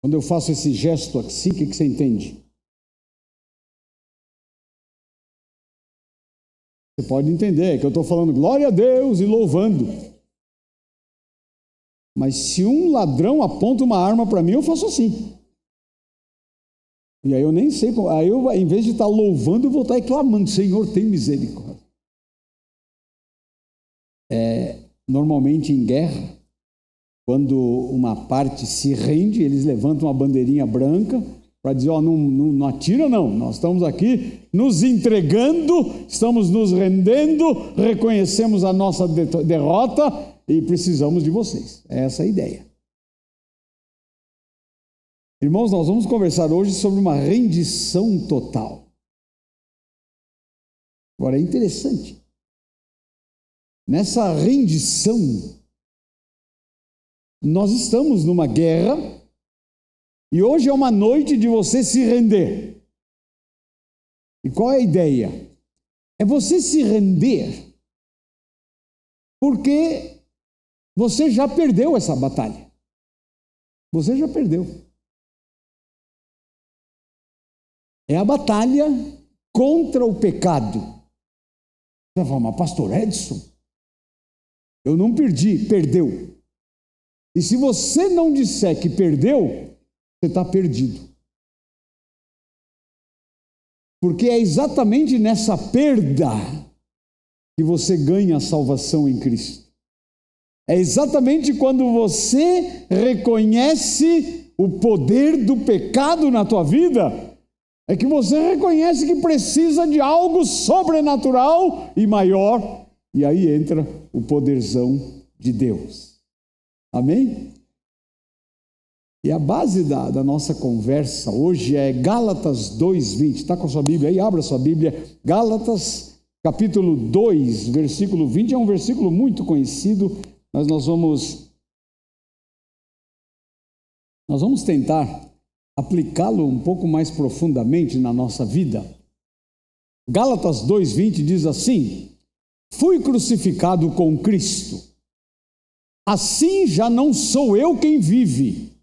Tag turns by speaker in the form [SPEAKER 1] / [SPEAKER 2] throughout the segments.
[SPEAKER 1] Quando eu faço esse gesto assim, o que você entende? Você pode entender que eu estou falando glória a Deus e louvando. Mas se um ladrão aponta uma arma para mim, eu faço assim. E aí eu nem sei, aí eu, em vez de estar louvando, eu vou estar clamando, Senhor, tem misericórdia. Normalmente em guerra, quando uma parte se rende, eles levantam uma bandeirinha branca para dizer, não atira não, nós estamos aqui nos entregando, estamos nos rendendo, reconhecemos a nossa derrota e precisamos de vocês. É essa a ideia. Irmãos, nós vamos conversar hoje sobre uma rendição total. Agora é interessante. Nessa rendição, nós estamos numa guerra e hoje é uma noite de você se render. E qual é a ideia? É você se render porque você já perdeu essa batalha. Você já perdeu. É a batalha contra o pecado. Você vai falar, mas pastor Edson, eu não perdi, perdeu. E se você não disser que perdeu, você está perdido. Porque é exatamente nessa perda que você ganha a salvação em Cristo. É exatamente quando você reconhece o poder do pecado na tua vida, é que você reconhece que precisa de algo sobrenatural e maior, e aí entra o poderzão de Deus. Amém? E a base da nossa conversa hoje é Gálatas 2:20. Está com a sua Bíblia aí? Abra a sua Bíblia. Gálatas, capítulo 2, versículo 20. É um versículo muito conhecido, mas nós vamos tentar aplicá-lo um pouco mais profundamente na nossa vida. Gálatas 2:20 diz assim: fui crucificado com Cristo. Assim já não sou eu quem vive,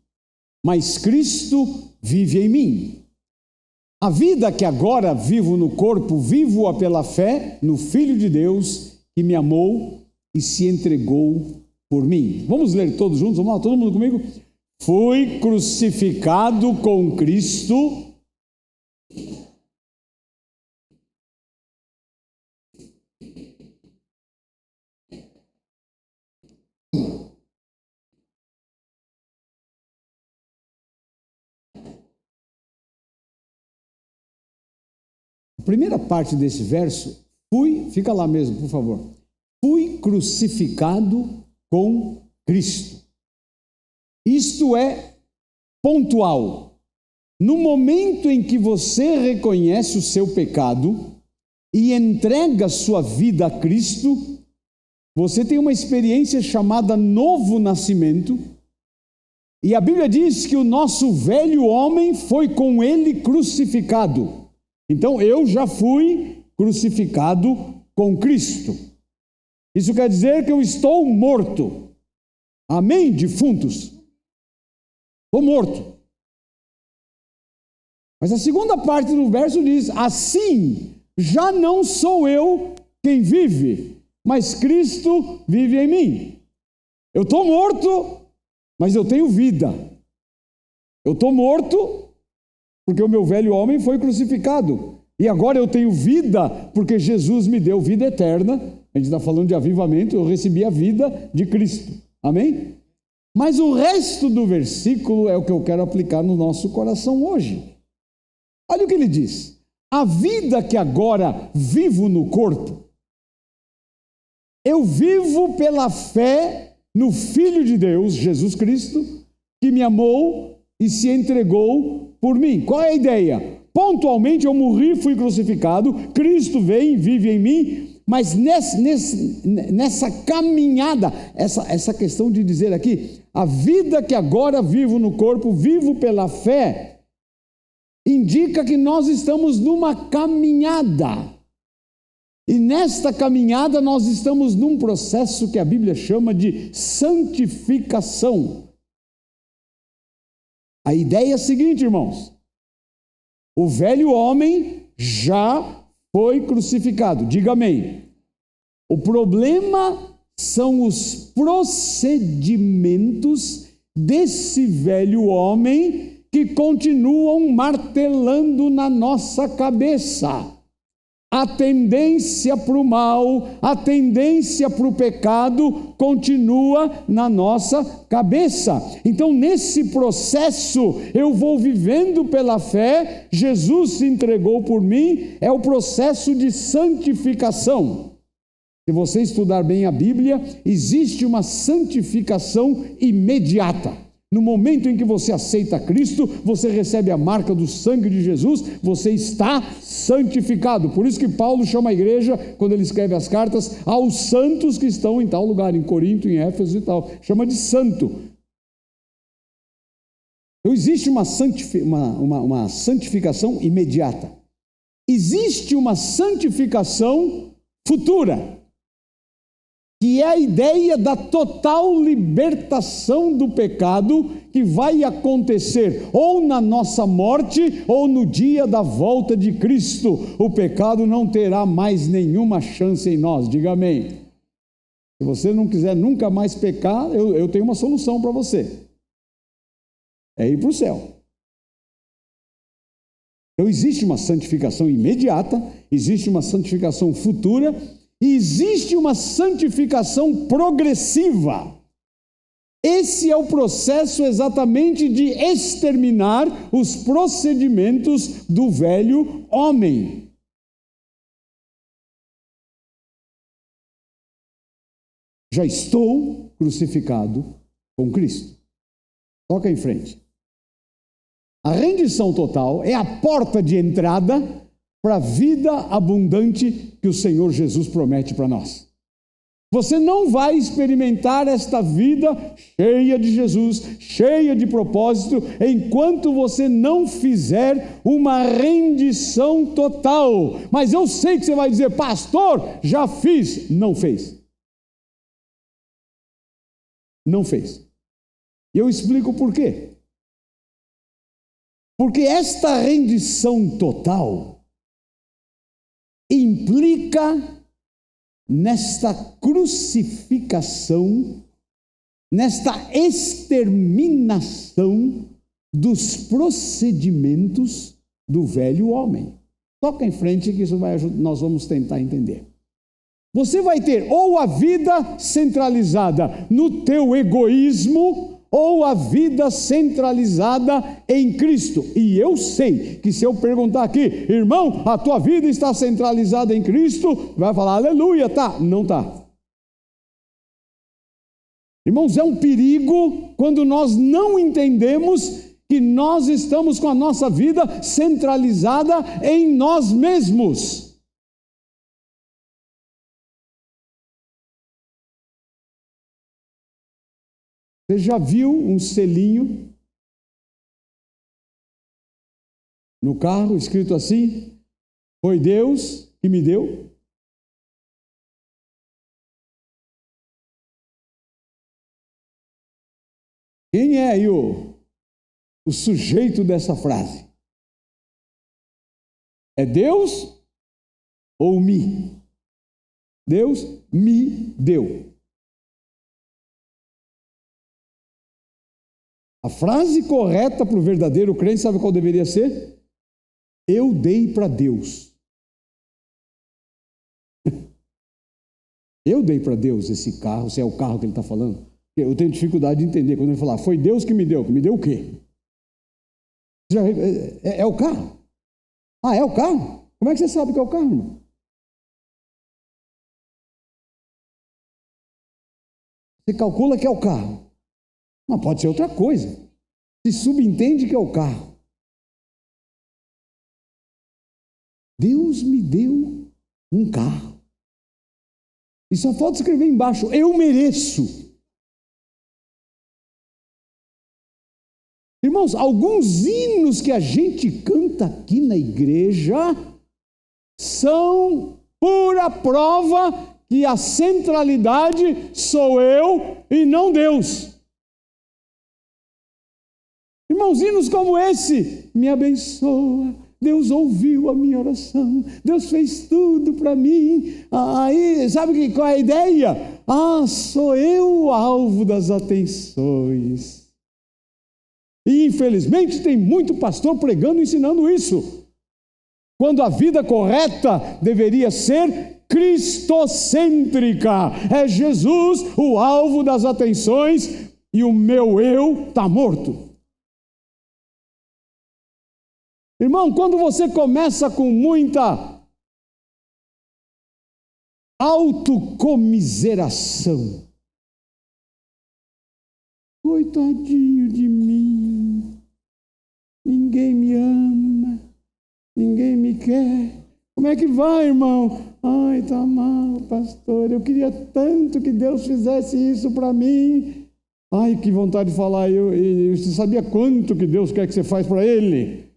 [SPEAKER 1] mas Cristo vive em mim. A vida que agora vivo no corpo, vivo-a pela fé no Filho de Deus, que me amou e se entregou por mim. Vamos ler todos juntos? Vamos lá, todo mundo comigo? Fui crucificado com Cristo. A primeira parte desse verso, fica lá mesmo, por favor. Fui crucificado com Cristo. Isto é pontual. No momento em que você reconhece o seu pecado e entrega sua vida a Cristo, você tem uma experiência chamada novo nascimento. E a Bíblia diz que o nosso velho homem foi com ele crucificado. Então eu já fui crucificado com Cristo. Isso quer dizer que eu estou morto. Amém, defuntos? Estou morto. Mas a segunda parte do verso diz: assim, já não sou eu quem vive, mas Cristo vive em mim. Eu estou morto, mas eu tenho vida. Eu estou morto porque o meu velho homem foi crucificado. E agora eu tenho vida porque Jesus me deu vida eterna. A gente está falando de avivamento, eu recebi a vida de Cristo. Amém? Mas o resto do versículo é o que eu quero aplicar no nosso coração hoje. Olha o que ele diz: a vida que agora vivo no corpo, eu vivo pela fé no Filho de Deus, Jesus Cristo, que me amou e se entregou por mim. Qual é a ideia? Pontualmente eu morri, fui crucificado, Cristo vem, vive em mim. Mas nessa caminhada, essa questão de dizer aqui, a vida que agora vivo no corpo, vivo pela fé, indica que nós estamos numa caminhada. E nesta caminhada nós estamos num processo que a Bíblia chama de santificação. A ideia é a seguinte, irmãos: o velho homem já foi crucificado. Diga amém. O problema são os procedimentos desse velho homem que continuam martelando na nossa cabeça. A tendência para o mal, a tendência para o pecado continua na nossa cabeça. Então, nesse processo, eu vou vivendo pela fé, Jesus se entregou por mim, é o processo de santificação. Se você estudar bem a Bíblia, existe uma santificação imediata. No momento em que você aceita Cristo, você recebe a marca do sangue de Jesus, você está santificado. Por isso que Paulo chama a igreja, quando ele escreve as cartas, aos santos que estão em tal lugar, em Corinto, em Éfeso e tal. Chama de santo. Então existe uma santificação imediata. Existe uma santificação futura, que é a ideia da total libertação do pecado que vai acontecer ou na nossa morte ou no dia da volta de Cristo. O pecado não terá mais nenhuma chance em nós. Diga amém. Se você não quiser nunca mais pecar, eu tenho uma solução para você. É ir para o céu. Então existe uma santificação imediata, existe uma santificação futura, e existe uma santificação progressiva. Esse é o processo exatamente de exterminar os procedimentos do velho homem. Já estou crucificado com Cristo. Toca em frente. A rendição total é a porta de entrada para a vida abundante que o Senhor Jesus promete para nós. Você não vai experimentar esta vida cheia de Jesus, cheia de propósito, enquanto você não fizer uma rendição total. Mas eu sei que você vai dizer: pastor, já fiz. Não fez. Não fez. E eu explico por quê. Porque esta rendição total implica nesta crucificação, nesta exterminação dos procedimentos do velho homem. Toca em frente que nós vamos tentar entender. Você vai ter ou a vida centralizada no teu egoísmo, ou a vida centralizada em Cristo. E eu sei que se eu perguntar aqui: irmão, a tua vida está centralizada em Cristo? Vai falar: aleluia, tá? Não tá. Irmãos, é um perigo quando nós não entendemos que nós estamos com a nossa vida centralizada em nós mesmos. Você já viu um selinho no carro escrito assim: foi Deus que me deu? Quem é aí o sujeito dessa frase? É Deus ou me? Deus me deu. A frase correta para o verdadeiro crente, sabe qual deveria ser? Eu dei para Deus. Eu dei para Deus esse carro, se é o carro que ele está falando. Eu tenho dificuldade de entender. Quando ele falar: foi Deus que me deu o quê? É o carro? Ah, é o carro? Como é que você sabe que é o carro, irmão? Você calcula que é o carro. Mas pode ser outra coisa. Se subentende que é o carro. Deus me deu um carro. E só falta escrever embaixo: eu mereço. Irmãos, alguns hinos que a gente canta aqui na igreja são pura prova que a centralidade sou eu e não Deus. Irmãos, hinos como esse me abençoa. Deus ouviu a minha oração, Deus fez tudo para mim. Aí, sabe qual é a ideia? Sou eu o alvo das atenções. E infelizmente tem muito pastor pregando e ensinando isso, quando a vida correta deveria ser cristocêntrica. É Jesus o alvo das atenções e o meu eu está morto. Irmão, quando você começa com muita autocomiseração, coitadinho de mim, ninguém me ama, ninguém me quer. Como é que vai, irmão? Ai, tá mal, pastor, eu queria tanto que Deus fizesse isso para mim. Ai, que vontade de falar, você sabia quanto que Deus quer que você faz para Ele?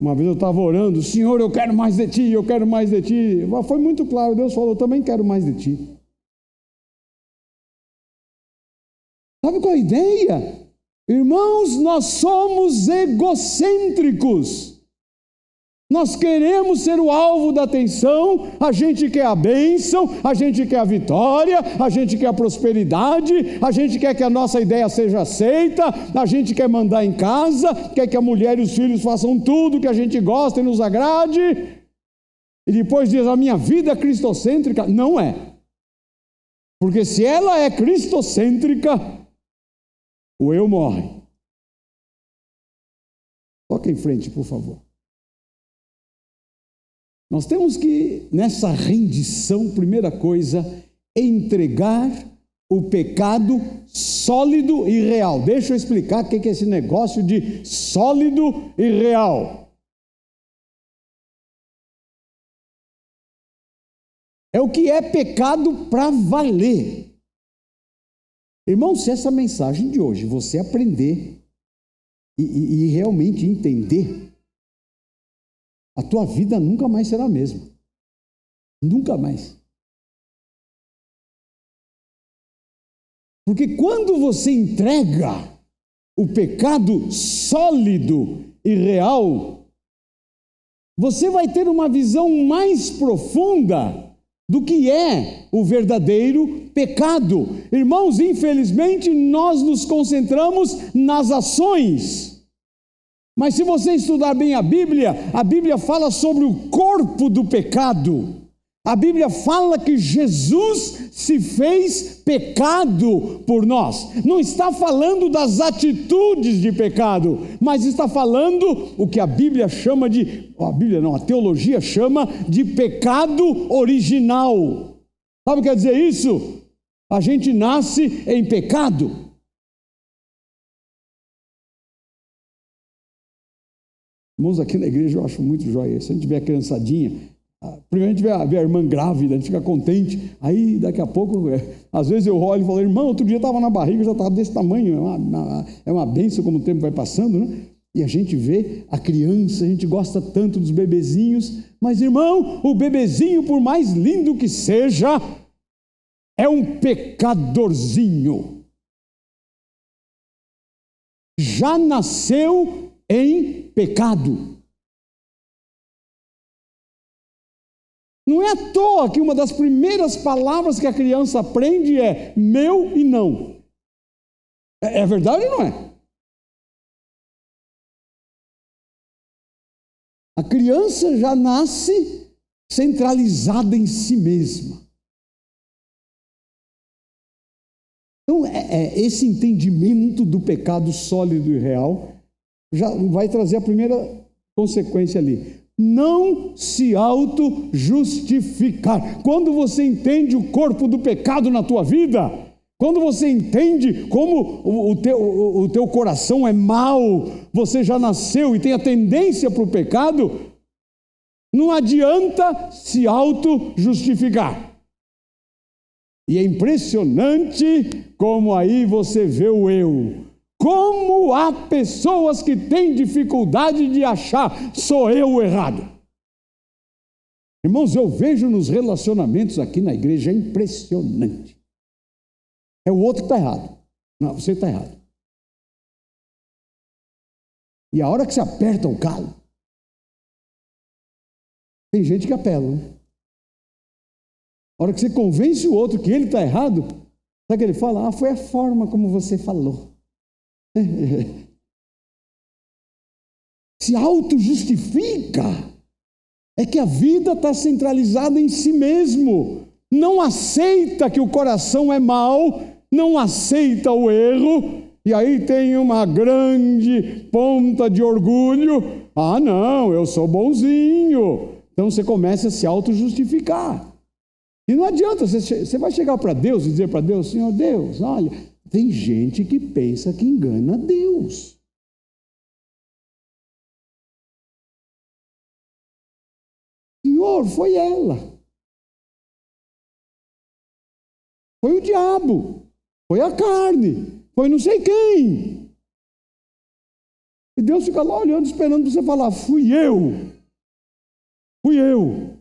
[SPEAKER 1] Uma vez eu estava orando, Senhor, eu quero mais de Ti, eu quero mais de Ti. Foi muito claro, Deus falou, eu também quero mais de Ti. Sabe qual é a ideia? Irmãos, nós somos egocêntricos. Nós queremos ser o alvo da atenção, a gente quer a bênção, a gente quer a vitória, a gente quer a prosperidade, a gente quer que a nossa ideia seja aceita, a gente quer mandar em casa, quer que a mulher e os filhos façam tudo que a gente gosta e nos agrade. E depois diz, a minha vida é cristocêntrica. Não é. Porque se ela é cristocêntrica, o eu morre. Toca em frente, por favor. Nós temos que, nessa rendição, primeira coisa, entregar o pecado sólido e real. Deixa eu explicar o que é esse negócio de sólido e real. É o que é pecado para valer. Irmão, se essa mensagem de hoje você aprender e realmente entender, a tua vida nunca mais será a mesma. Nunca mais. Porque quando você entrega o pecado sólido e real, você vai ter uma visão mais profunda do que é o verdadeiro pecado. Irmãos, infelizmente nós nos concentramos nas ações. Mas se você estudar bem a Bíblia fala sobre o corpo do pecado. A Bíblia fala que Jesus se fez pecado por nós. Não está falando das atitudes de pecado, mas está falando o que a Bíblia chama de... a teologia chama de pecado original. Sabe o que quer dizer isso? A gente nasce em pecado. Irmãos, aqui na igreja eu acho muito joia. Se a gente vê a criançadinha, primeiro a gente vê a irmã grávida, a gente fica contente, aí daqui a pouco, às vezes eu olho e falo, irmão, outro dia estava na barriga, já estava desse tamanho, é uma bênção como o tempo vai passando, né? E a gente vê a criança, a gente gosta tanto dos bebezinhos, mas irmão, o bebezinho, por mais lindo que seja, é um pecadorzinho. Já nasceu em pecado. Não é à toa que uma das primeiras palavras que a criança aprende é meu e não. É verdade ou não é? A criança já nasce centralizada em si mesma. Então, esse entendimento do pecado sólido e real já vai trazer a primeira consequência ali. Não se auto-justificar. Quando você entende o corpo do pecado na tua vida, quando você entende como o teu coração é mau, você já nasceu e tem a tendência para o pecado, não adianta se auto-justificar. E é impressionante como aí você vê o eu. Como há pessoas que têm dificuldade de achar, sou eu o errado. Irmãos, eu vejo nos relacionamentos aqui na igreja, é impressionante. É o outro que está errado. Não, você está errado. E a hora que você aperta o calo, tem gente que apela, né? A hora que você convence o outro que ele está errado, sabe o que ele fala? Ah, foi a forma como você falou. Se auto-justifica. É que a vida está centralizada em si mesmo. Não aceita que o coração é mau, não aceita o erro, e aí tem uma grande ponta de orgulho. Ah, não, eu sou bonzinho. Então você começa a se auto-justificar. E não adianta, você vai chegar para Deus e dizer para Deus, Senhor Deus, olha, tem gente que pensa que engana Deus. Senhor, foi ela. Foi o diabo. Foi a carne. Foi não sei quem. E Deus fica lá olhando, esperando você falar, fui eu. Fui eu.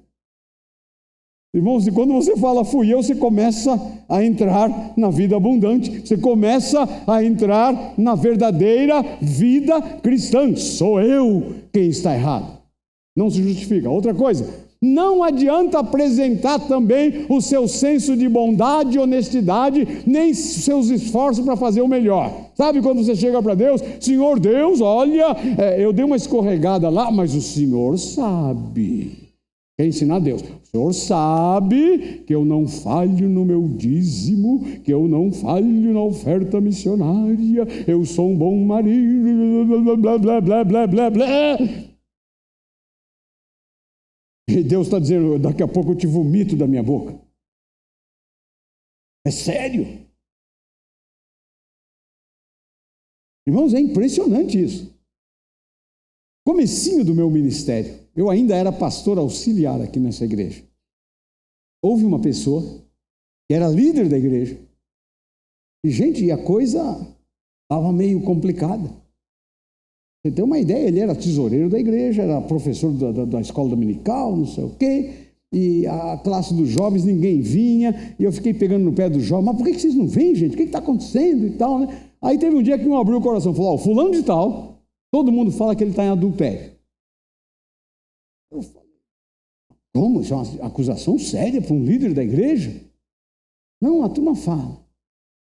[SPEAKER 1] Irmãos, e quando você fala fui eu, você começa a entrar na vida abundante. Você começa a entrar na verdadeira vida cristã. Sou eu quem está errado. Não se justifica. Outra coisa, não adianta apresentar também o seu senso de bondade, honestidade, nem seus esforços para fazer o melhor. Sabe quando você chega para Deus, Senhor Deus, olha, eu dei uma escorregada lá, mas o Senhor sabe. Quer ensinar a Deus? O Senhor sabe que eu não falho no meu dízimo, que eu não falho na oferta missionária, eu sou um bom marido, blá, blá, blá, blá, blá, blá, blá. E Deus está dizendo, daqui a pouco eu te vomito da minha boca. É sério. Irmãos, é impressionante isso. Comecinho do meu ministério, eu ainda era pastor auxiliar aqui nessa igreja. Houve uma pessoa que era líder da igreja. E, gente, a coisa estava meio complicada. Você tem uma ideia, ele era tesoureiro da igreja, era professor da escola dominical, não sei o quê, e a classe dos jovens, ninguém vinha, e eu fiquei pegando no pé dos jovens, mas por que vocês não vêm, gente? O que está acontecendo e tal, né? Aí teve um dia que um abriu o coração e falou, fulano de tal, todo mundo fala que ele está em adultério. Eu falei, como? Isso é uma acusação séria para um líder da igreja? Não, a turma fala.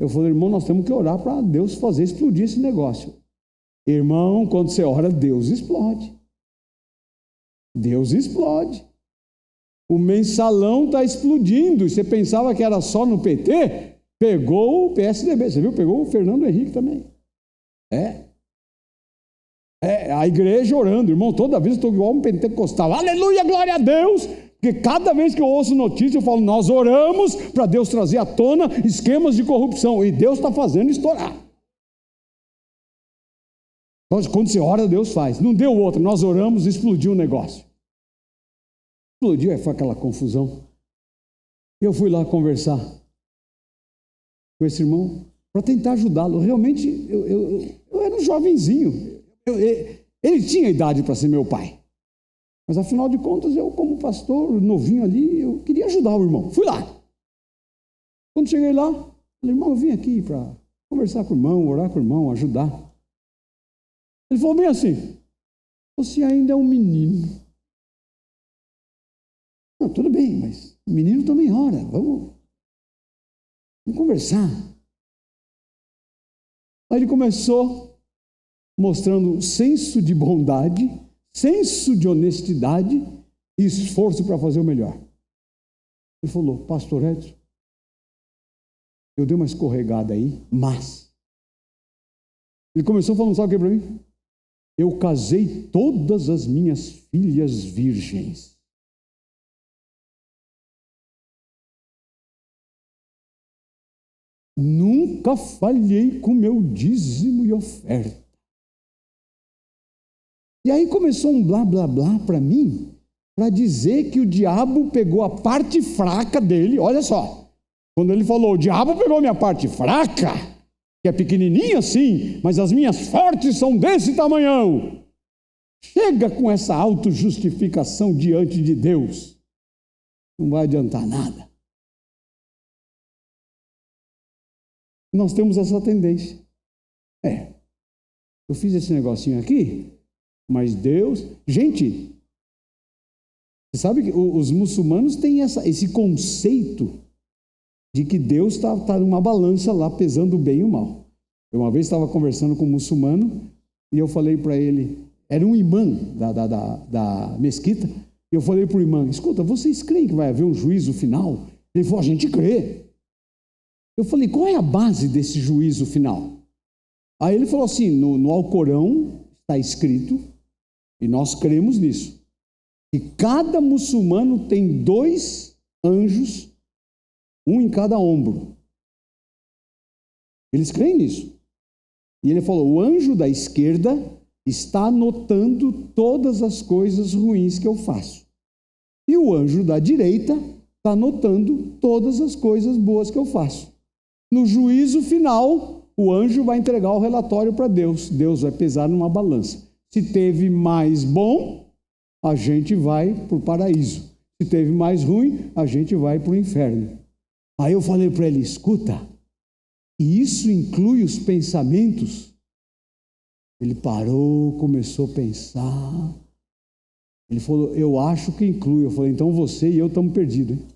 [SPEAKER 1] Eu falei, irmão, nós temos que orar para Deus fazer explodir esse negócio. Irmão, quando você ora, Deus explode. Deus explode. O mensalão está explodindo. E você pensava que era só no PT? Pegou o PSDB. Você viu? Pegou o Fernando Henrique também. A igreja orando. Irmão, toda vez eu estou igual um pentecostal. Aleluia, glória a Deus. Porque cada vez que eu ouço notícia, eu falo, nós oramos para Deus trazer à tona esquemas de corrupção. E Deus está fazendo estourar. Quando você ora, Deus faz. Não deu outra, nós oramos e explodiu o negócio. Explodiu, foi aquela confusão. Eu fui lá conversar com esse irmão para tentar ajudá-lo. Realmente, eu era um jovenzinho. Ele tinha idade para ser meu pai. Mas, afinal de contas, eu, como pastor, novinho ali, eu queria ajudar o irmão. Fui lá. Quando cheguei lá, falei, irmão, eu vim aqui para conversar com o irmão, orar com o irmão, ajudar. Ele falou bem assim, você ainda é um menino. Não, tudo bem, mas o menino também ora, vamos conversar. Aí ele começou mostrando senso de bondade, senso de honestidade e esforço para fazer o melhor. Ele falou, pastor Edson, eu dei uma escorregada aí, mas... Ele começou falando, sabe o que para mim? Eu casei todas as minhas filhas virgens. Nunca falhei com meu dízimo e oferta. E aí começou um blá, blá, blá para mim, para dizer que o diabo pegou a parte fraca dele. Olha só, quando ele falou, o diabo pegou minha parte fraca, que é pequenininha assim, mas as minhas fortes são desse tamanhão. Chega com essa autojustificação diante de Deus. Não vai adiantar nada. Nós temos essa tendência. Eu fiz esse negocinho aqui, mas Deus... Gente, você sabe que os muçulmanos têm esse conceito de que Deus está numa balança lá pesando o bem e o mal. Eu uma vez estava conversando com um muçulmano e eu falei para ele, era um imã da mesquita, e eu falei para o imã, escuta, vocês creem que vai haver um juízo final? Ele falou, a gente crê. Eu falei, qual é a base desse juízo final? Aí ele falou assim, no Alcorão está escrito, e nós cremos nisso, que cada muçulmano tem 2 anjos, um em cada ombro. Eles creem nisso. E ele falou, o anjo da esquerda está anotando todas as coisas ruins que eu faço. E o anjo da direita está anotando todas as coisas boas que eu faço. No juízo final, o anjo vai entregar o relatório para Deus. Deus vai pesar numa balança. Se teve mais bom, a gente vai para o paraíso. Se teve mais ruim, a gente vai para o inferno. Aí eu falei para ele, escuta, e isso inclui os pensamentos? Ele parou, começou a pensar. Ele falou, eu acho que inclui. Eu falei, então você e eu estamos perdidos, hein?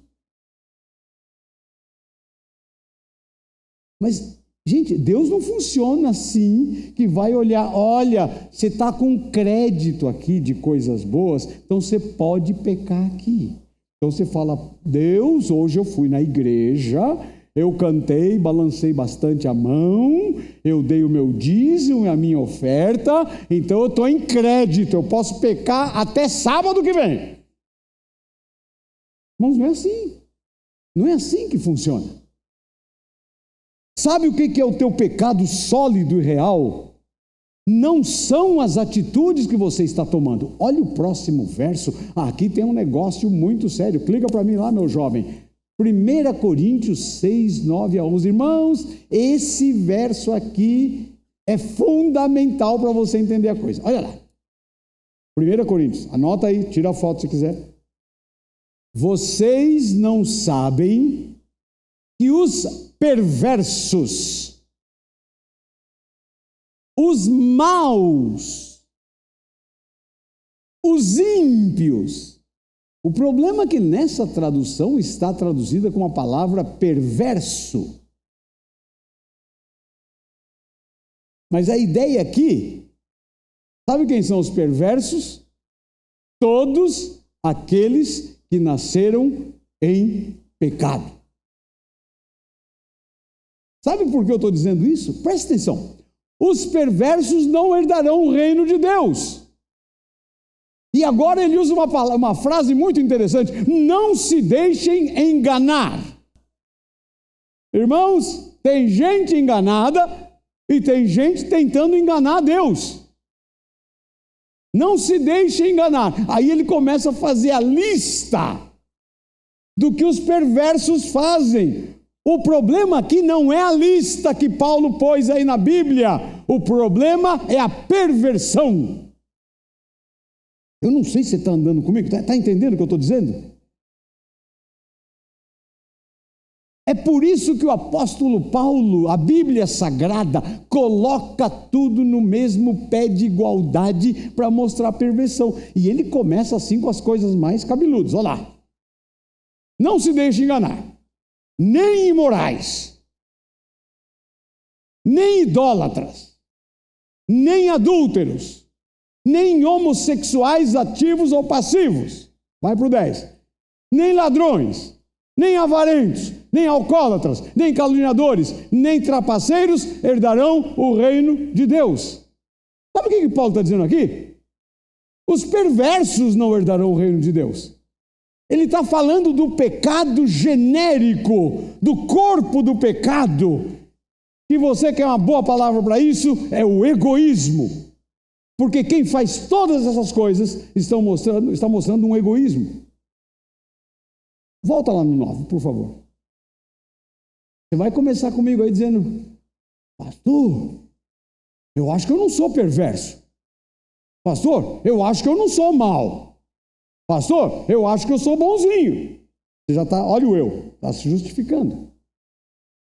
[SPEAKER 1] Mas, gente, Deus não funciona assim, que vai olhar, olha, você está com crédito aqui de coisas boas, então você pode pecar aqui. Então você fala, Deus, hoje eu fui na igreja, eu cantei, balancei bastante a mão, eu dei o meu dízimo e a minha oferta, então eu estou em crédito, eu posso pecar até sábado que vem. Mas não é assim. Não é assim que funciona. Sabe o que é o teu pecado sólido e real? Não são as atitudes que você está tomando. Olha o próximo verso. Aqui tem um negócio muito sério. Clica para mim lá, meu jovem. 1 Coríntios 6, 9 a 11. Irmãos, esse verso aqui é fundamental para você entender a coisa. Olha lá. 1 Coríntios. Anota aí, tira a foto se quiser. Vocês não sabem que os perversos, os maus, os ímpios. O problema é que nessa tradução está traduzida com a palavra perverso. Mas a ideia aqui, sabe quem são os perversos? Todos aqueles que nasceram em pecado. Sabe por que eu estou dizendo isso? Presta atenção. Os perversos não herdarão o reino de Deus. E agora ele usa uma frase muito interessante. Não se deixem enganar. Irmãos, tem gente enganada e tem gente tentando enganar Deus. Não se deixem enganar. Aí ele começa a fazer a lista do que os perversos fazem. O problema aqui não é a lista que Paulo pôs aí na Bíblia. O problema é a perversão. Eu não sei se você está andando comigo. Está entendendo o que eu estou dizendo? É por isso que o apóstolo Paulo, a Bíblia Sagrada, coloca tudo no mesmo pé de igualdade para mostrar a perversão. E ele começa assim com as coisas mais cabeludas. Olha lá. Não se deixe enganar. Nem imorais, nem idólatras, nem adúlteros, nem homossexuais ativos ou passivos. Vai para o 10. Nem ladrões, nem avarentos, nem alcoólatras, nem caluniadores, nem trapaceiros herdarão o reino de Deus. Sabe o que Paulo está dizendo aqui? Os perversos não herdarão o reino de Deus. Ele está falando do pecado genérico, do corpo do pecado. E você quer uma boa palavra para isso? É o egoísmo. Porque quem faz todas essas coisas está mostrando um egoísmo. Volta lá no 9, por favor. Você vai começar comigo aí dizendo, pastor, eu acho que eu não sou perverso. Pastor, eu acho que eu não sou mau. Pastor, eu acho que eu sou bonzinho. Você já está, olha o eu, está se justificando.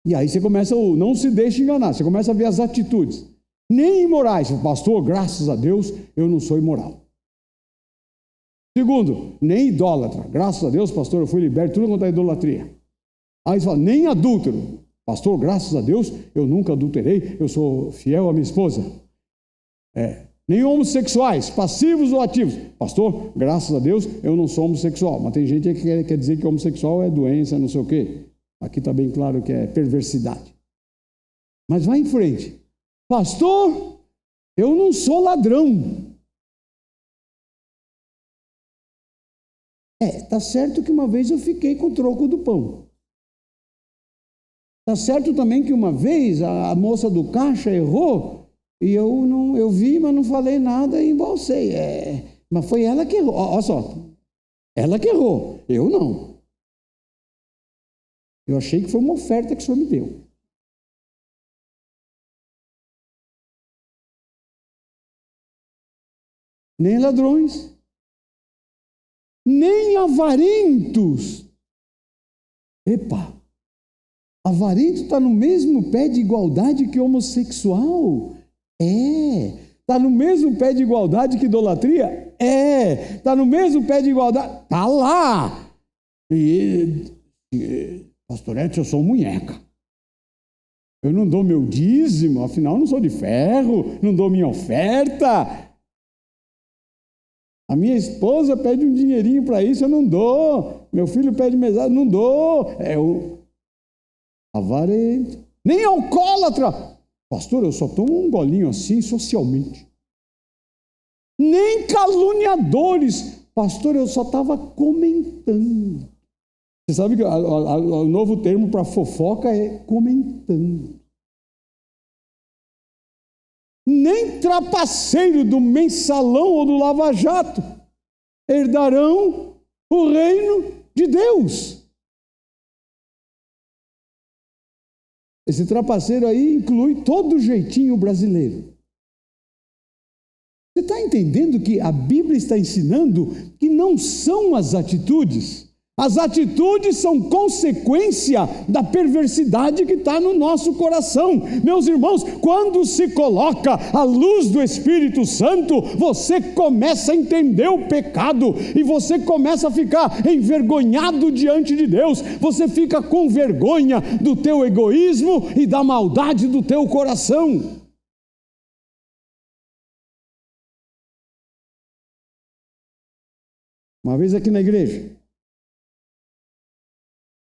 [SPEAKER 1] E aí você começa, não se deixe enganar, você começa a ver as atitudes. Nem imorais. Pastor, graças a Deus, eu não sou imoral. Segundo, nem idólatra. Graças a Deus, pastor, eu fui liberto de tudo quanto é idolatria. Aí você fala, nem adúltero. Pastor, graças a Deus, eu nunca adulterei, eu sou fiel à minha esposa. Nem homossexuais, passivos ou ativos. Pastor, graças a Deus, eu não sou homossexual. Mas tem gente que quer dizer que homossexual é doença, não sei o quê. Aqui está bem claro que é perversidade. Mas vai em frente. Pastor, eu não sou ladrão. Tá certo que uma vez eu fiquei com o troco do pão. Tá certo também que uma vez a moça do caixa errou e eu vi, mas não falei nada e embolsei. Mas foi ela que errou. Olha só, ela que errou, eu não. Eu achei que foi uma oferta que o Senhor me deu. Nem ladrões, nem avarentos. Epa! Avarento está no mesmo pé de igualdade que homossexual? Está no mesmo pé de igualdade que idolatria? Está no mesmo pé de igualdade? Está lá! Pastor Edson, eu sou munheca. Eu não dou meu dízimo, afinal eu não sou de ferro, não dou minha oferta. A minha esposa pede um dinheirinho para isso, eu não dou. Meu filho pede mesada, não dou. Avarento. Nem alcoólatra. Pastor, eu só tomo um golinho assim socialmente. Nem caluniadores. Pastor, eu só estava comentando. Você sabe que o novo termo para fofoca é comentando. Nem trapaceiro do mensalão ou do lava-jato herdarão o reino de Deus. Esse trapaceiro aí inclui todo o jeitinho brasileiro. Você está entendendo que a Bíblia está ensinando que não são as atitudes. As atitudes são consequência da perversidade que está no nosso coração. Meus irmãos, quando se coloca a luz do Espírito Santo, você começa a entender o pecado e você começa a ficar envergonhado diante de Deus. Você fica com vergonha do teu egoísmo e da maldade do teu coração. Uma vez aqui na igreja,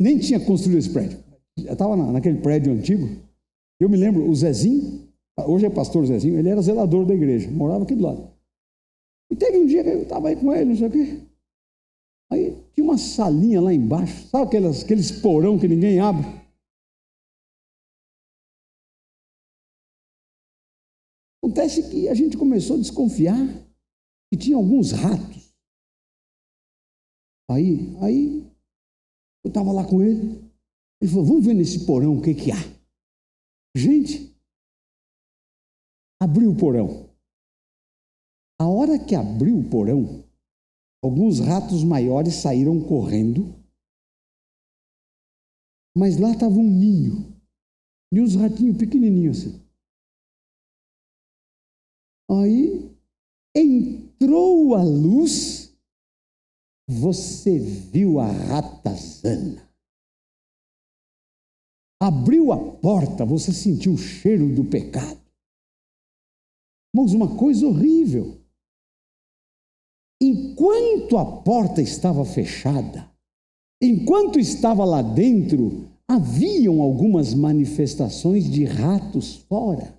[SPEAKER 1] nem tinha construído esse prédio. Eu estava naquele prédio antigo. Eu me lembro, o Zezinho, hoje é pastor Zezinho, ele era zelador da igreja, morava aqui do lado. E teve um dia que eu estava aí com ele, não sei o quê. Aí tinha uma salinha lá embaixo, sabe aqueles porão que ninguém abre? Acontece que a gente começou a desconfiar que tinha alguns ratos. Aí eu estava lá com ele, ele falou, vamos ver nesse porão o que há. Gente, abriu o porão. A hora que abriu o porão, alguns ratos maiores saíram correndo, mas lá estava um ninho, e uns ratinhos pequenininhos assim. Aí entrou a luz, você viu a ratazana. Abriu a porta, você sentiu o cheiro do pecado. Irmãos, uma coisa horrível. Enquanto a porta estava fechada, enquanto estava lá dentro, haviam algumas manifestações de ratos fora.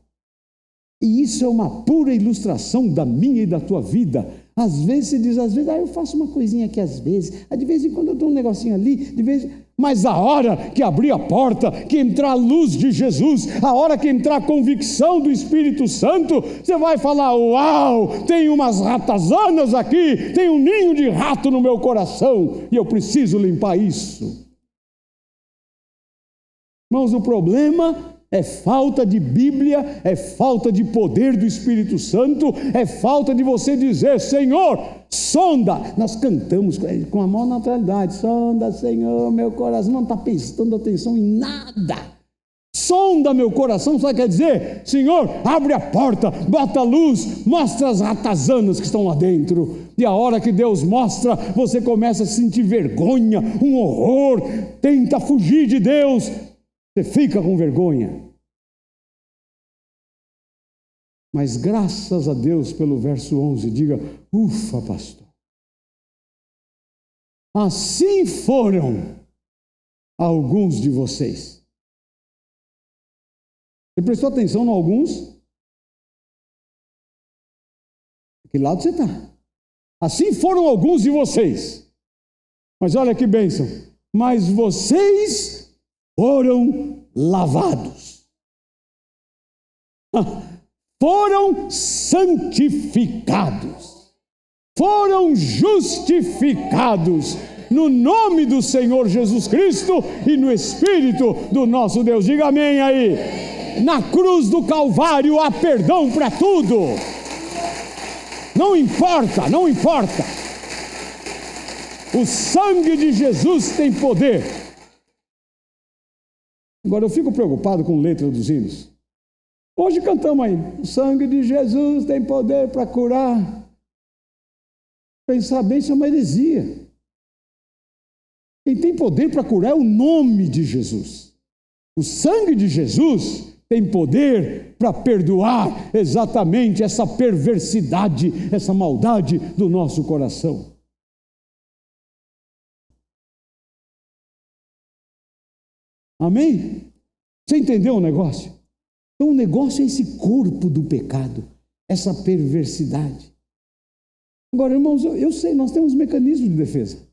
[SPEAKER 1] E isso é uma pura ilustração da minha e da tua vida. Às vezes você diz, eu faço uma coisinha aqui às vezes, de vez em quando eu dou um negocinho ali, mas a hora que abrir a porta, que entrar a luz de Jesus, a hora que entrar a convicção do Espírito Santo, você vai falar, uau, tem umas ratazanas aqui, tem um ninho de rato no meu coração, e eu preciso limpar isso. Irmãos, o problema é falta de Bíblia, é falta de poder do Espírito Santo, é falta de você dizer, Senhor, sonda. Nós cantamos com a maior naturalidade, sonda, Senhor, meu coração, não está prestando atenção em nada. Sonda meu coração, sabe o que quer dizer? Senhor, abre a porta, bota a luz, mostra as ratazanas que estão lá dentro. E a hora que Deus mostra, você começa a sentir vergonha, um horror, tenta fugir de Deus, você fica com vergonha. Mas graças a Deus pelo verso 11, diga, ufa, pastor. Assim foram alguns de vocês. Você prestou atenção em alguns? Que lado você está? Assim foram alguns de vocês. Mas olha que bênção. Mas vocês foram lavados. Foram santificados. Foram justificados no nome do Senhor Jesus Cristo e no Espírito do nosso Deus. Diga amém aí. Na cruz do Calvário há perdão para tudo. Não importa, não importa. O sangue de Jesus tem poder. Agora eu fico preocupado com a letra dos hinos. Hoje cantamos aí, o sangue de Jesus tem poder para curar. Pensar bem, isso é uma heresia. Quem tem poder para curar é o nome de Jesus. O sangue de Jesus tem poder para perdoar exatamente essa perversidade, essa maldade do nosso coração. Amém? Você entendeu o negócio? Então o negócio é esse corpo do pecado, essa perversidade. Agora, irmãos, eu sei, nós temos mecanismos de defesa.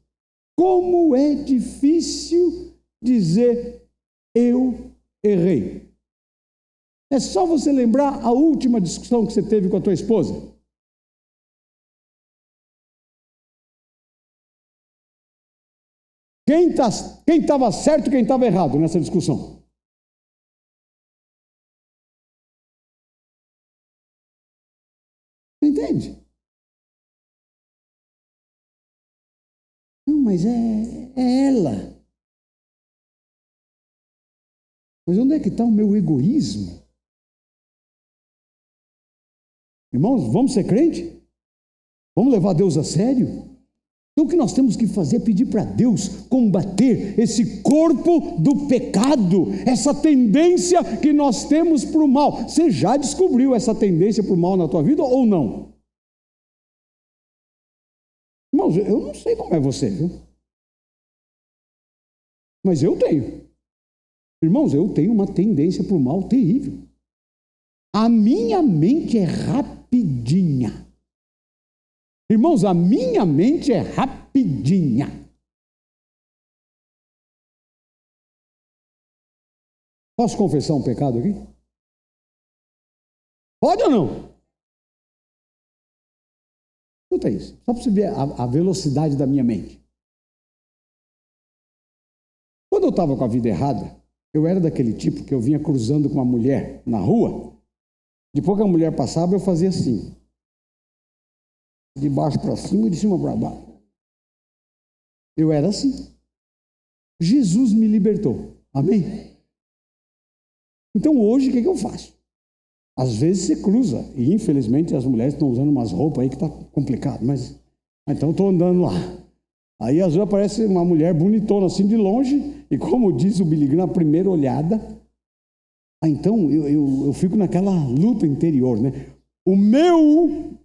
[SPEAKER 1] Como é difícil dizer eu errei. É só você lembrar a última discussão que você teve com a tua esposa. Quem estava certo e quem estava errado nessa discussão? Entende? Não, mas é ela. Mas onde é que está o meu egoísmo? Irmãos, vamos ser crente? Vamos levar Deus a sério? Então o que nós temos que fazer é pedir para Deus combater esse corpo do pecado, essa tendência que nós temos para o mal. Você já descobriu essa tendência para o mal na tua vida ou não? Irmãos, eu não sei como é você, viu? Mas eu tenho. Irmãos, eu tenho uma tendência para o mal terrível. A minha mente é rapidinha. Irmãos, a minha mente é rapidinha. Posso confessar um pecado aqui? Pode ou não? Escuta isso, só para você ver a velocidade da minha mente. Quando eu estava com a vida errada, eu era daquele tipo que eu vinha cruzando com uma mulher na rua, depois que a mulher passava, eu fazia assim, de baixo para cima e de cima para baixo. Eu era assim. Jesus me libertou. Amém? Então hoje o que eu faço? Às vezes você cruza, e infelizmente as mulheres estão usando umas roupas aí que está complicado, mas então estou andando lá. Aí às vezes aparece uma mulher bonitona assim de longe, e como diz o Billy Graham, na primeira olhada, então eu fico naquela luta interior, né? O meu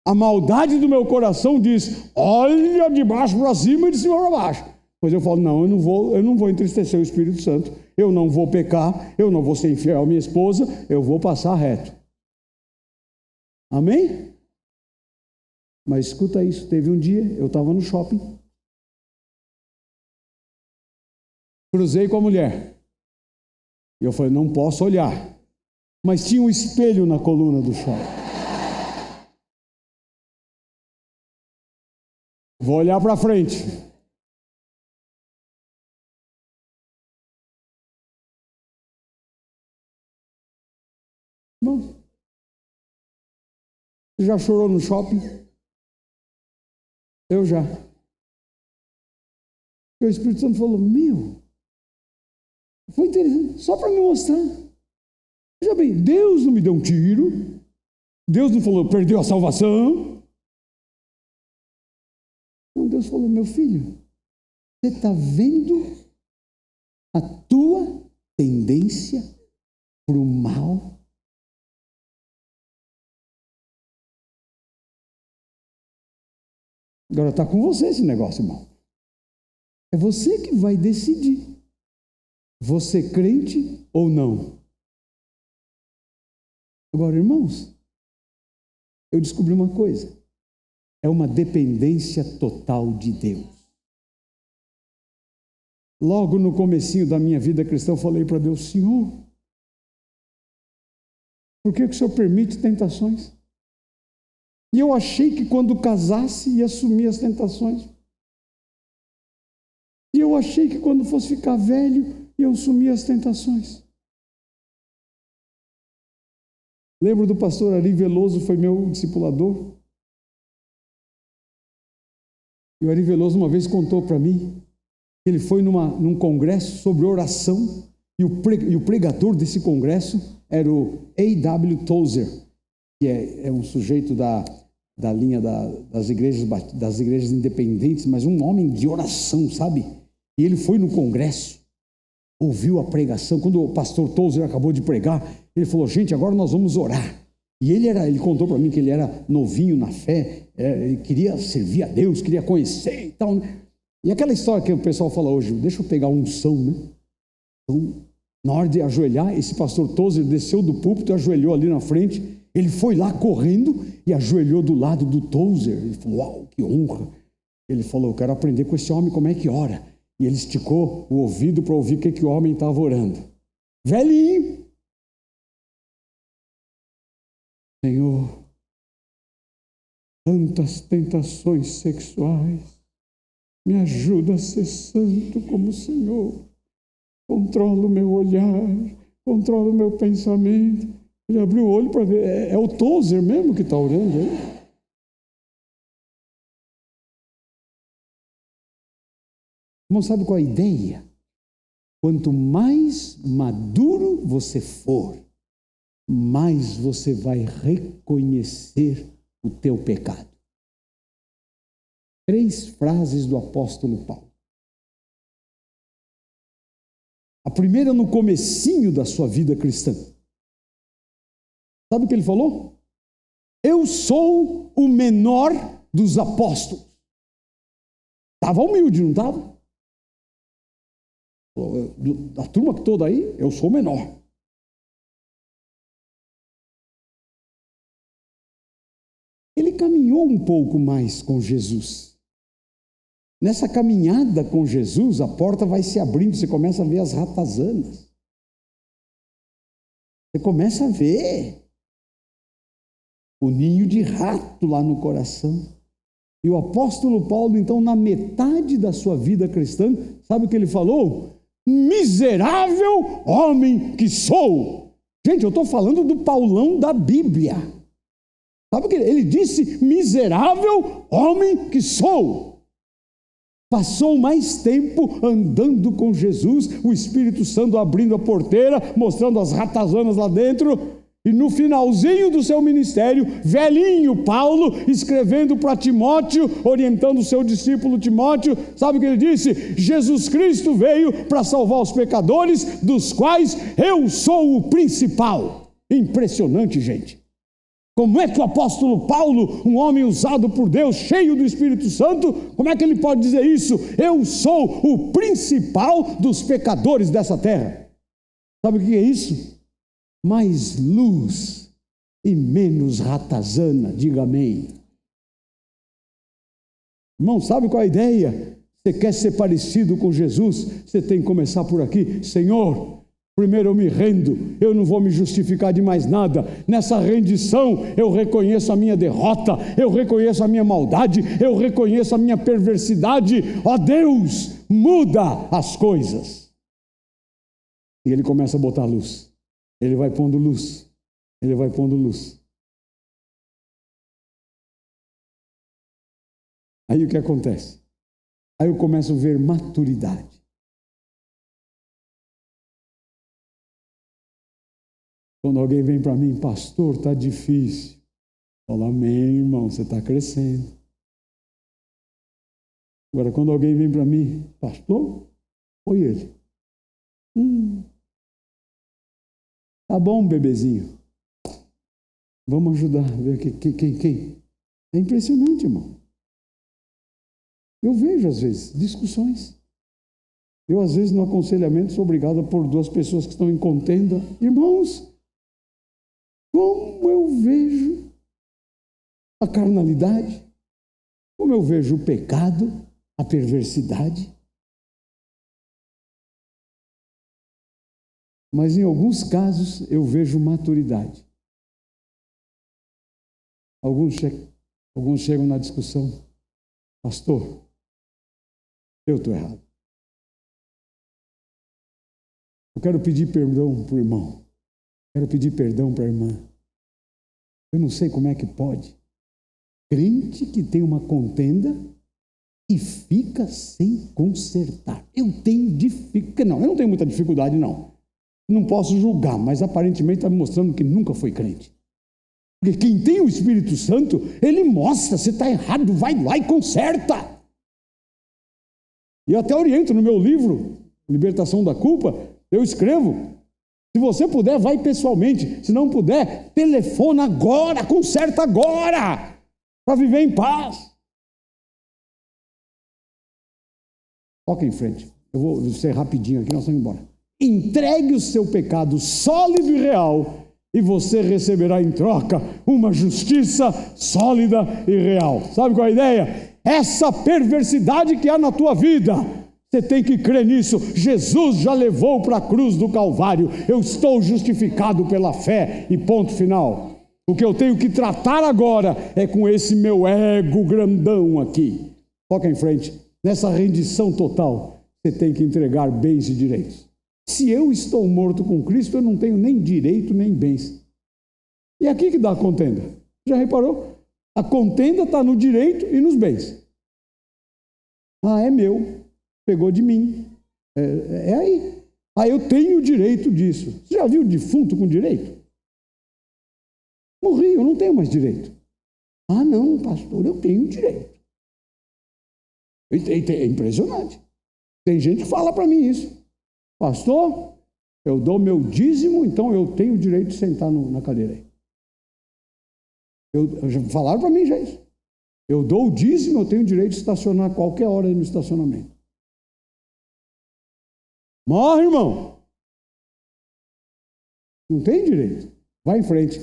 [SPEAKER 1] a maldade do meu coração diz, olha de baixo para cima e de cima para baixo. Pois eu falo, não, eu não vou entristecer o Espírito Santo, eu não vou pecar, eu não vou ser infiel à minha esposa, eu vou passar reto. Amém? Mas escuta isso, teve um dia, eu estava no shopping, cruzei com a mulher, e eu falei, não posso olhar, mas tinha um espelho na coluna do shopping. Vou olhar para frente. Bom, você já chorou no shopping? Eu já. E o Espírito Santo falou, Foi interessante, só para me mostrar. Veja bem, Deus não me deu um tiro, Deus não falou, perdeu a salvação. Então Deus falou, meu filho, você está vendo a tua tendência para o mal? Agora está com você esse negócio, irmão. É você que vai decidir. Você crente ou não? Agora, irmãos, eu descobri uma coisa. É uma dependência total de Deus. Logo no comecinho da minha vida cristã, eu falei para Deus, Senhor, por que o Senhor permite tentações? E eu achei que quando casasse ia assumir as tentações. E eu achei que quando fosse ficar velho ia assumir as tentações. Lembro do pastor Ari Veloso, foi meu discipulador. E o Ari Veloso uma vez contou para mim que ele foi num congresso sobre oração e o pregador desse congresso era o A.W. Tozer, que é um sujeito da linha das igrejas independentes, mas um homem de oração, sabe? E ele foi no congresso, ouviu a pregação. Quando o pastor Tozer acabou de pregar, ele falou, gente, agora nós vamos orar. E ele contou para mim que ele era novinho na fé, ele queria servir a Deus, queria conhecer e tal, né? E aquela história que o pessoal fala hoje, deixa eu pegar a unção, né? Então, na hora de ajoelhar, esse pastor Tozer desceu do púlpito, ajoelhou ali na frente, ele foi lá correndo e ajoelhou do lado do Tozer. Ele falou, uau, que honra. Ele falou, eu quero aprender com esse homem como é que ora. E ele esticou o ouvido para ouvir o que o homem estava orando. Velhinho. Senhor, tantas tentações sexuais, me ajuda a ser santo como o Senhor. Controla o meu olhar, controla o meu pensamento. Ele abriu o olho para ver, é o Tozer mesmo que está orando aí. Irmão, sabe qual é a ideia? Quanto mais maduro você for, mais você vai reconhecer o teu pecado. 3 frases do apóstolo Paulo. A primeira no comecinho da sua vida cristã. Sabe o que ele falou? Eu sou o menor dos apóstolos. Estava humilde, não estava? Da turma toda aí, eu sou o menor. Ele caminhou um pouco mais com Jesus. Nessa caminhada com Jesus, a porta vai se abrindo, você começa a ver as ratazanas. Você começa a ver o ninho de rato lá no coração. E o apóstolo Paulo, então, na metade da sua vida cristã, sabe o que ele falou? Miserável homem que sou. Gente, eu estou falando do Paulão da Bíblia. Sabe o que ele disse? Miserável homem que sou. Passou mais tempo andando com Jesus, o Espírito Santo abrindo a porteira, mostrando as ratazanas lá dentro, e no finalzinho do seu ministério, velhinho Paulo, escrevendo para Timóteo, orientando o seu discípulo Timóteo, sabe o que ele disse? Jesus Cristo veio para salvar os pecadores, dos quais eu sou o principal. Impressionante, gente. Como é que o apóstolo Paulo, um homem usado por Deus, cheio do Espírito Santo, como é que ele pode dizer isso? Eu sou o principal dos pecadores dessa terra. Sabe o que é isso? Mais luz e menos ratazana, diga amém. Irmão, sabe qual é a ideia? Você quer ser parecido com Jesus? Você tem que começar por aqui. Senhor, primeiro eu me rendo, eu não vou me justificar de mais nada. Nessa rendição eu reconheço a minha derrota, eu reconheço a minha maldade, eu reconheço a minha perversidade. Ó Deus, muda as coisas. E ele começa a botar luz. Ele vai pondo luz. Ele vai pondo luz. Aí o que acontece? Aí eu começo a ver maturidade. Quando alguém vem para mim, pastor, está difícil. Fala, amém, irmão, você está crescendo. Agora, quando alguém vem para mim, pastor, foi ele. Tá bom, bebezinho. Vamos ajudar. Quem? É impressionante, irmão. Eu vejo, às vezes, discussões. Eu, às vezes, no aconselhamento, sou obrigado por duas pessoas que estão em contenda. Irmãos, como eu vejo a carnalidade, como eu vejo o pecado, a perversidade. Mas, em alguns casos, eu vejo maturidade. Alguns chegam na discussão, pastor, eu estou errado. Eu quero pedir perdão para o irmão. Quero pedir perdão para a irmã. Eu não sei como é que pode. Crente que tem uma contenda e fica sem consertar. Eu tenho dificuldade. Não, eu não tenho muita dificuldade, não. Não posso julgar, mas aparentemente está me mostrando que nunca foi crente. Porque quem tem o Espírito Santo, ele mostra, você está errado, vai lá e conserta. E eu até oriento no meu livro, Libertação da Culpa, eu escrevo, se você puder, vai pessoalmente. Se não puder, telefona agora, conserta agora, para viver em paz. Toca em frente. Eu vou ser rapidinho aqui, nós vamos embora. Entregue o seu pecado sólido e real, e você receberá em troca uma justiça sólida e real. Sabe qual é a ideia? Essa perversidade que há na tua vida, você tem que crer nisso. Jesus já levou para a cruz do Calvário. Eu estou justificado pela fé e ponto final. O que eu tenho que tratar agora é com esse meu ego grandão aqui. Toca em frente. Nessa rendição total, você tem que entregar bens e direitos. Se eu estou morto com Cristo, eu não tenho nem direito nem bens. E aqui que dá a contenda. Já reparou? A contenda está no direito e nos bens. Ah, é meu. Pegou de mim. É aí. Ah, eu tenho direito disso. Você já viu defunto com direito? Morri, eu não tenho mais direito. Ah, não, pastor, eu tenho direito. É impressionante. Tem gente que fala para mim isso. Pastor, eu dou meu dízimo, então eu tenho o direito de sentar na cadeira aí. Falaram para mim já isso. Eu dou o dízimo, eu tenho o direito de estacionar a qualquer hora aí no estacionamento. Morre, irmão. Não tem direito. Vai em frente.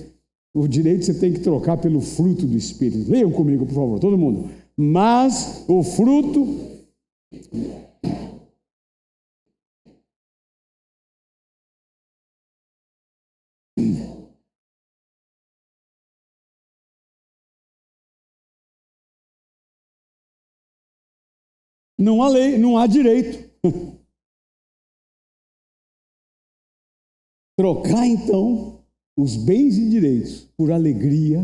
[SPEAKER 1] O direito você tem que trocar pelo fruto do Espírito. Leiam comigo, por favor, todo mundo. Mas o fruto... Não há lei, não há direito. Trocar, então, os bens e direitos por alegria,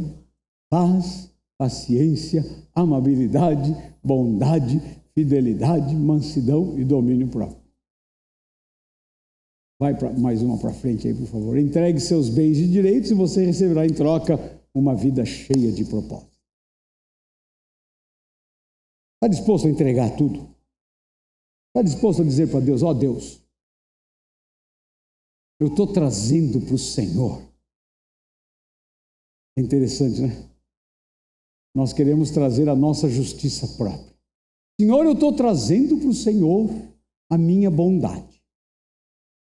[SPEAKER 1] paz, paciência, amabilidade, bondade, fidelidade, mansidão e domínio próprio. Vai mais uma para frente aí, por favor. Entregue seus bens e direitos e você receberá em troca uma vida cheia de propósito. Está disposto a entregar tudo? Está disposto a dizer para Deus, ó Deus, eu estou trazendo para o Senhor. É interessante, né? Nós queremos trazer a nossa justiça própria. Senhor, eu estou trazendo para o Senhor a minha bondade.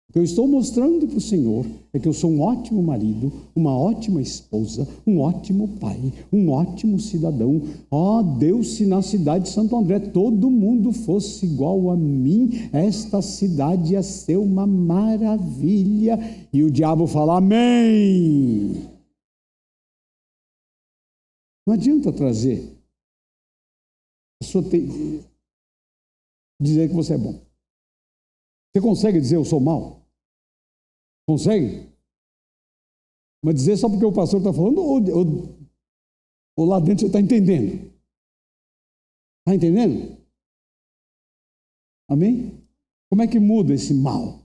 [SPEAKER 1] O que eu estou mostrando para o Senhor é que eu sou um ótimo marido, uma ótima esposa, um ótimo pai, um ótimo cidadão. Ó Deus, se na cidade de Santo André todo mundo fosse igual a mim, esta cidade ia ser uma maravilha. E o diabo fala, amém. Não adianta trazer. A pessoa dizer que você é bom. Você consegue dizer eu sou mau? Consegue? Mas dizer só porque o pastor está falando ou lá dentro você está entendendo? Está entendendo? Amém? Como é que muda esse mal?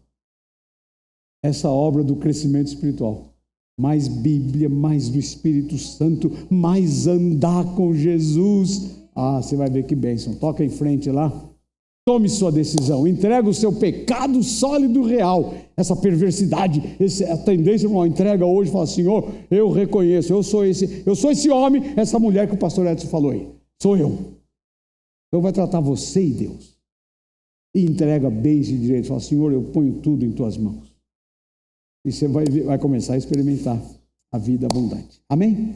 [SPEAKER 1] Essa obra do crescimento espiritual. mais Bíblia, mais do Espírito Santo, mais andar com Jesus. Ah, você vai ver que bênção. Toca em frente lá. Tome sua decisão. Entrega o seu pecado sólido real. Essa perversidade, a tendência para uma entrega hoje, fala: Senhor, eu reconheço, eu sou esse homem, essa mulher que o pastor Edson falou aí. Sou eu. Então vai tratar você e Deus. E entrega bens e direitos. Fala: Senhor, eu ponho tudo em tuas mãos. E você vai começar a experimentar a vida abundante. Amém?